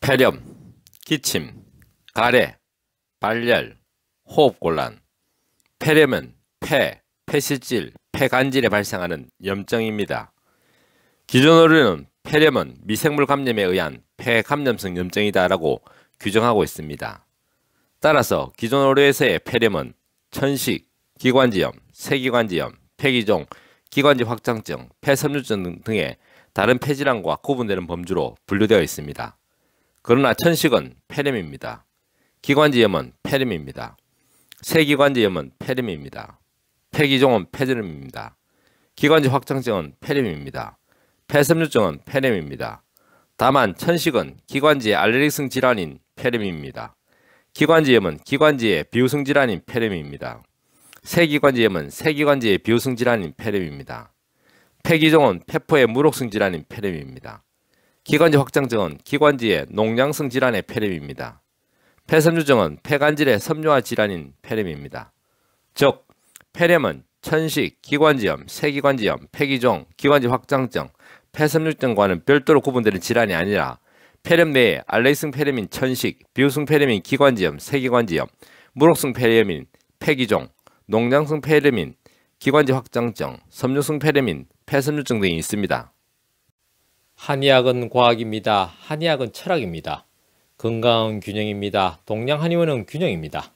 폐렴, 기침, 가래, 발열, 호흡곤란. 폐렴은 폐실질, 폐간질에 발생하는 염증입니다. 기존의료는 폐렴은 미생물 감염에 의한 폐감염성 염증이다라고 규정하고 있습니다. 따라서 기존 의료에서의 폐렴은 천식, 기관지염, 세기관지염, 폐기종, 기관지 확장증, 폐섬유증 등의 다른 폐질환과 구분되는 범주로 분류되어 있습니다. 그러나 천식은 폐렴입니다. 기관지염은 폐렴입니다. 세기관지염은 폐렴입니다. 폐기종은 폐렴입니다. 기관지 확장증은 폐렴입니다. 폐섬유증은 폐렴입니다. 다만 천식은 기관지의 알레르기성 질환인 폐렴입니다. 기관지염은 기관지의 비후성 질환인 폐렴입니다. 세기관지염은 세기관지의 비후성 질환인 폐렴입니다. 폐기종은 폐포의 물혹성 질환인 폐렴입니다. 기관지 확장증은 기관지의 농양성 질환의 폐렴입니다. 폐섬유증은 폐관질의 섬유화 질환인 폐렴입니다. 즉, 폐렴은 천식, 기관지염, 세기관지염, 폐기종, 기관지 확장증, 폐섬유증과는 별도로 구분되는 질환이 아니라 폐렴 내에 알레르기성 폐렴인 천식, 비후성 폐렴인 기관지염, 세기관지염, 물혹성 폐렴인 폐기종, 농장성 폐렴인 기관지 확장증, 섬유성 폐렴인 폐섬유증 등이 있습니다. 한의학은 과학입니다. 한의학은 철학입니다. 건강은 균형입니다. 동양 한의원은 균형입니다.